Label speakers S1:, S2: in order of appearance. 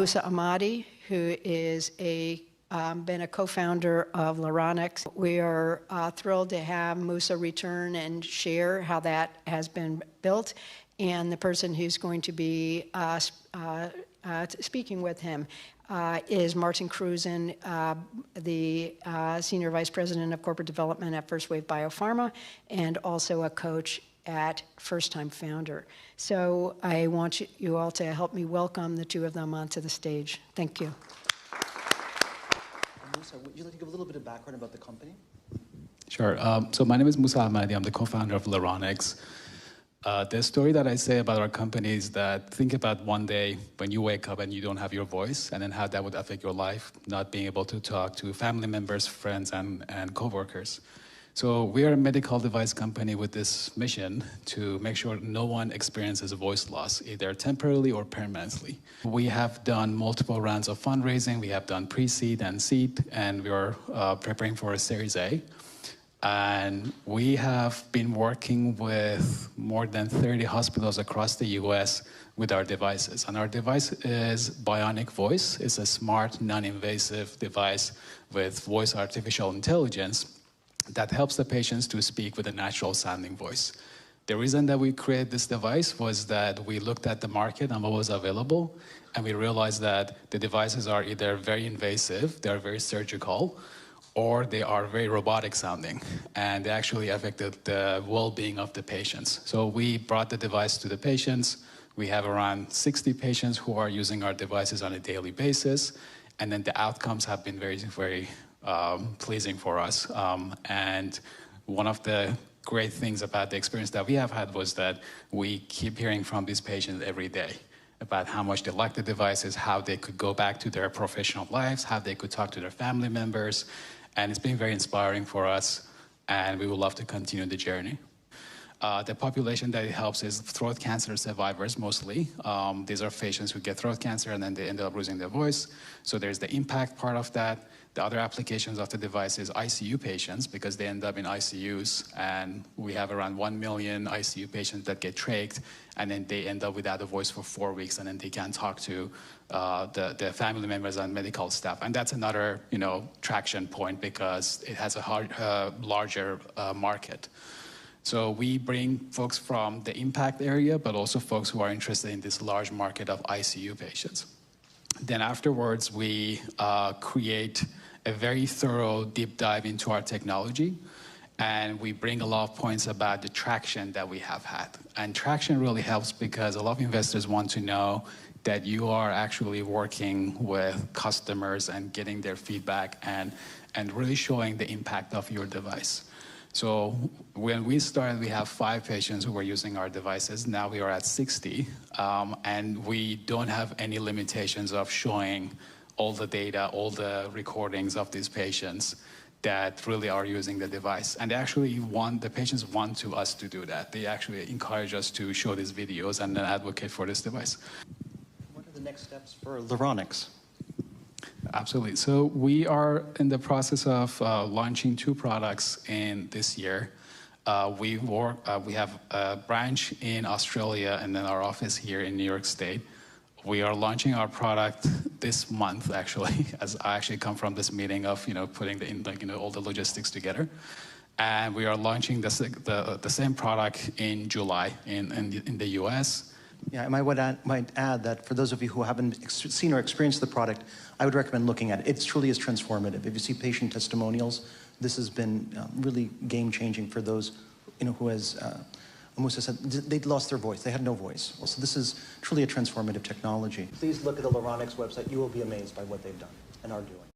S1: Musa Ahmadi, who is been a co-founder of Laronix. We are thrilled to have Musa return and share how that has been built. And the person who's going to be speaking with him is Martin Cruzen, the Senior Vice President of Corporate Development at First Wave Biopharma, and also a coach at FirstXFounder. So I want you all to help me welcome the two of them onto the stage. Thank you.
S2: Musa, would you like to give a little bit of background about the company?
S3: Sure. So my name is Musa Ahmadi. I'm the co-founder of Laronix. The story that I say about our company is that think about one day when you wake up and you don't have your voice, and then how that would affect your life, not being able to talk to family members, friends, and coworkers. So we are a medical device company with this mission to make sure no one experiences voice loss, either temporarily or permanently. We have done multiple rounds of fundraising. We have done pre-seed and seed, and we are preparing for a Series A. And we have been working with more than 30 hospitals across the US with our devices. And our device is Bionic Voice. It's a smart, non-invasive device with voice artificial intelligence that helps the patients to speak with a natural sounding voice. The reason that we created this device was that we looked at the market and what was available, and we realized that the devices are either very invasive, they're very surgical, or they are very robotic sounding, and they actually affected the well-being of the patients. So we brought the device to the patients. We have around 60 patients who are using our devices on a daily basis, and then the outcomes have been very, very pleasing for us. And one of the great things about the experience that we have had was that we keep hearing from these patients every day about how much they like the devices, how they could go back to their professional lives, how they could talk to their family members. And it's been very inspiring for us, and we would love to continue the journey. The population that it helps is throat cancer survivors mostly. These are patients who get throat cancer and then they end up losing their voice. So there's the impact part of that. The other applications of the device is ICU patients, because they end up in ICUs, and we have around 1 million ICU patients that get trached, and then they end up without a voice for 4 weeks, and then they can't talk to the family members and medical staff. And that's another, traction point, because it has a larger market. So we bring folks from the impact area, but also folks who are interested in this large market of ICU patients. Then afterwards, we create a very thorough deep dive into our technology, and we bring a lot of points about the traction that we have had. And traction really helps because a lot of investors want to know that you are actually working with customers and getting their feedback and really showing the impact of your device. So when we started, we have 5 patients who were using our devices. Now we are at 60, and we don't have any limitations of showing all the data, all the recordings of these patients that really are using the device. And the patients want us to do that. They actually encourage us to show these videos and then advocate for this device.
S2: What are the next steps for Laronix?
S3: Absolutely. So we are in the process of launching 2 products in this year. We have a branch in Australia and then our office here in New York State. We are launching our product this month, actually, as I actually come from this meeting of putting all the logistics together. And we are launching the same product in July in the US.
S2: Yeah, and I might add that for those of you who haven't seen or experienced the product, I would recommend looking at it. It truly is transformative. If you see patient testimonials, this has been really game-changing for those who, as Musa said, they'd lost their voice. They had no voice. So this is truly a transformative technology. Please look at the Laronix website. You will be amazed by what they've done and are doing.